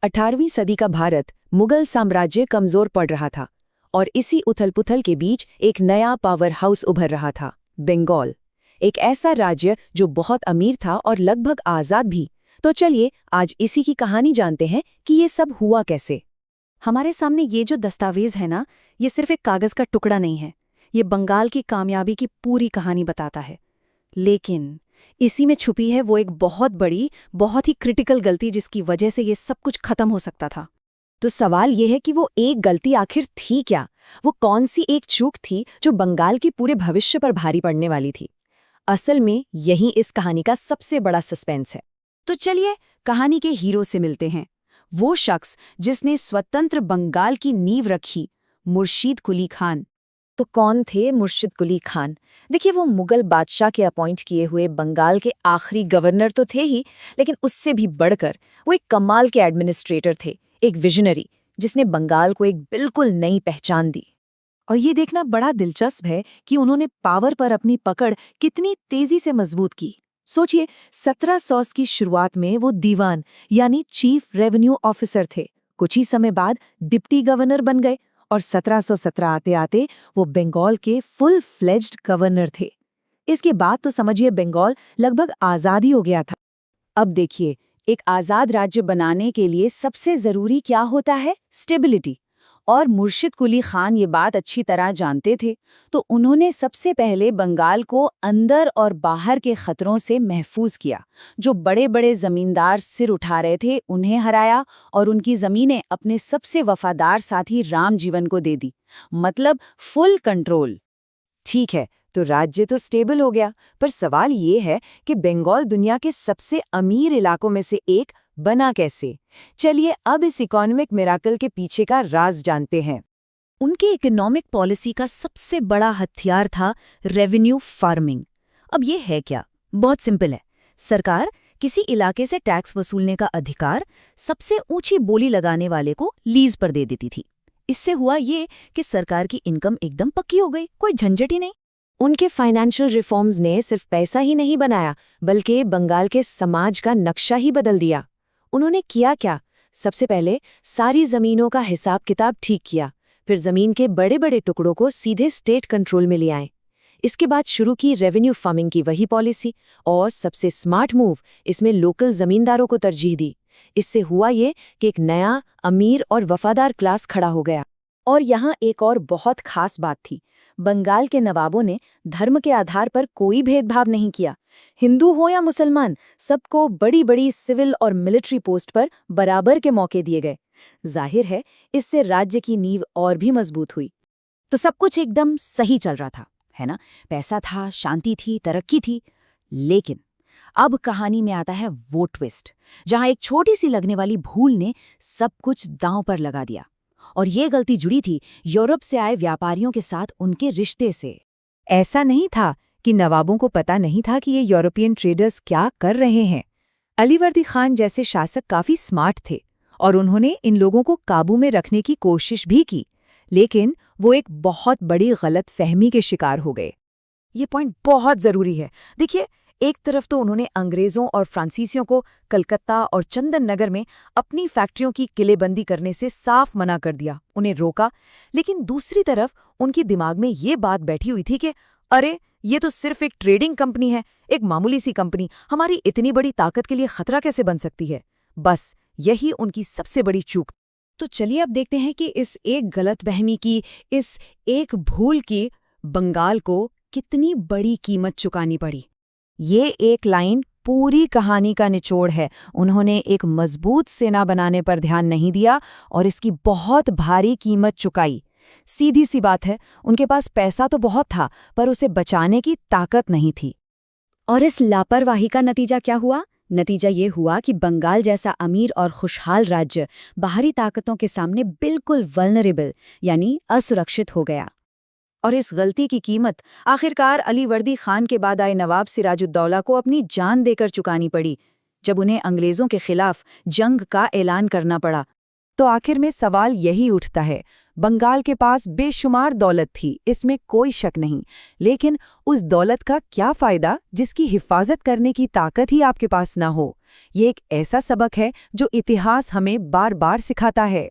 18वीं सदी का भारत मुगल साम्राज्य कमजोर पड़ रहा था और इसी उथल-पुथल के बीच एक नया पावर हाउस उभर रहा था, बंगाल। एक ऐसा राज्य जो बहुत अमीर था और लगभग आज़ाद भी। तो चलिए आज इसी की कहानी जानते हैं कि ये सब हुआ कैसे। हमारे सामने ये जो दस्तावेज है ना, ये सिर्फ एक कागज का टुकड़ा नहीं है। ये बंगाल की कामयाबी की पूरी कहानी बताता है। लेकिन इसी में छुपी है वो एक बहुत बड़ी, बहुत ही क्रिटिकल गलती जिसकी वजह से ये सब कुछ खत्म हो सकता था। तो सवाल ये है कि वो एक गलती आखिर थी क्या? वो कौन सी एक चूक थी जो बंगाल के पूरे भविष्य पर भारी पड़ने वाली थी? असल में यही इस कहानी का सबसे बड़ा सस्पेंस है। तो चलिए कहानी के हीरो से मिलते हैं। वो शख्स जिसने स्वतंत्र बंगाल की नींव रखी, मुर्शीद कुली खान। तो कौन थे मुर्शिद कुली खान? देखिए, वो मुगल बादशाह के अपॉइंट किए हुए बंगाल के आखिरी गवर्नर तो थे ही, लेकिन उससे भी बढ़कर वो एक कमाल के एडमिनिस्ट्रेटर थे, एक विजनरी जिसने बंगाल को एक बिल्कुल नई पहचान दी। और ये देखना बड़ा दिलचस्प है कि उन्होंने पावर पर अपनी पकड़ कितनी तेजी से मजबूत की। सोचिए, 1700 की शुरुआत में वो दीवान यानी चीफ रेवेन्यू ऑफिसर थे। कुछ ही समय बाद डिप्टी गवर्नर बन गए और 1717 आते आते वो बंगाल के फुल फ्लेज्ड गवर्नर थे। इसके बाद तो समझिए बंगाल लगभग आज़ाद ही हो गया था। अब देखिए, एक आज़ाद राज्य बनाने के लिए सबसे ज़रूरी क्या होता है? स्टेबिलिटी। और मुर्शिद कुली खान ये बात अच्छी तरह जानते थे, तो उन्होंने सबसे पहले बंगाल को अंदर और बाहर के खतरों से महफूज किया। जो बड़े बड़े जमींदार सिर उठा रहे थे उन्हें हराया और उनकी ज़मीनें अपने सबसे वफादार साथी राम जीवन को दे दी। मतलब फुल कंट्रोल। ठीक है, तो राज्य तो स्टेबल हो गया, पर सवाल ये है कि बंगाल दुनिया के सबसे अमीर इलाकों में से एक बना कैसे? चलिए अब इस इकोनॉमिक मिराकल के पीछे का राज जानते हैं। उनकी इकोनॉमिक पॉलिसी का सबसे बड़ा हथियार था रेवेन्यू फार्मिंग। अब ये है क्या? बहुत सिंपल है। सरकार किसी इलाके से टैक्स वसूलने का अधिकार सबसे ऊंची बोली लगाने वाले को लीज पर दे देती थी। इससे हुआ ये कि सरकार की इनकम एकदम पक्की हो गई, कोई झंझट ही नहीं। उनके फाइनेंशियल रिफॉर्म्स ने सिर्फ पैसा ही नहीं बनाया, बल्कि बंगाल के समाज का नक्शा ही बदल दिया। उन्होंने किया क्या? सबसे पहले सारी जमीनों का हिसाब किताब ठीक किया, फिर जमीन के बड़े बड़े टुकड़ों को सीधे स्टेट कंट्रोल में ले आए। इसके बाद शुरू की रेवेन्यू फार्मिंग की वही पॉलिसी, और सबसे स्मार्ट मूव, इसमें लोकल जमींदारों को तरजीह दी। इससे हुआ ये कि एक नया अमीर और वफादार क्लास खड़ा हो गया। और यहाँ एक और बहुत खास बात थी, बंगाल के नवाबों ने धर्म के आधार पर कोई भेदभाव नहीं किया। हिंदू हो या मुसलमान, सबको बड़ी बड़ी सिविल और मिलिट्री पोस्ट पर बराबर के मौके दिए गए। जाहिर है, इससे राज्य की नींव और भी मजबूत हुई। तो सब कुछ एकदम सही चल रहा था, है ना? पैसा था, शांति थी, तरक्की थी। लेकिन अब कहानी में आता है वो ट्विस्ट, जहां एक छोटी सी लगने वाली भूल ने सब कुछ दांव पर लगा दिया। और ये गलती जुड़ी थी यूरोप से आए व्यापारियों के साथ उनके रिश्ते से। ऐसा नहीं था कि नवाबों को पता नहीं था कि ये यूरोपियन ट्रेडर्स क्या कर रहे हैं। अलीवर्दी खान जैसे शासक काफी स्मार्ट थे और उन्होंने इन लोगों को काबू में रखने की कोशिश भी की, लेकिन वो एक बहुत बड़ी गलत फहमी के शिकार हो गए। ये पॉइंट बहुत जरूरी है। देखिए, एक तरफ तो उन्होंने अंग्रेजों और फ्रांसीसियों को कलकत्ता और चंदन नगर में अपनी फैक्ट्रियों की किलेबंदी करने से साफ मना कर दिया, उन्हें रोका। लेकिन दूसरी तरफ उनके दिमाग में ये बात बैठी हुई थी कि अरे, ये तो सिर्फ एक ट्रेडिंग कंपनी है, एक मामूली सी कंपनी, हमारी इतनी बड़ी ताकत के लिए खतरा कैसे बन सकती है? बस यही उनकी सबसे बड़ी चूक। तो चलिए अब देखते हैं कि इस एक गलतफहमी की, इस एक भूल की बंगाल को कितनी बड़ी कीमत चुकानी पड़ी। ये एक लाइन पूरी कहानी का निचोड़ है। उन्होंने एक मजबूत सेना बनाने पर ध्यान नहीं दिया और इसकी बहुत भारी कीमत चुकाई। सीधी सी बात है, उनके पास पैसा तो बहुत था, पर उसे बचाने की ताकत नहीं थी। और इस लापरवाही का नतीजा क्या हुआ? नतीजा ये हुआ कि बंगाल जैसा अमीर और खुशहाल राज्य बाहरी ताकतों के सामने बिल्कुल वल्नरेबल यानी असुरक्षित हो गया। और इस गलती की कीमत आखिरकार अलीवर्दी खान के बाद आए नवाब सिराजुद्दौला को अपनी जान देकर चुकानी पड़ी, जब उन्हें अंग्रेजों के खिलाफ जंग का ऐलान करना पड़ा। तो आखिर में सवाल यही उठता है, बंगाल के पास बेशुमार दौलत थी, इसमें कोई शक नहीं, लेकिन उस दौलत का क्या फायदा जिसकी हिफाजत करने की ताकत ही आपके पास ना हो? ये एक ऐसा सबक है जो इतिहास हमें बार बार सिखाता है।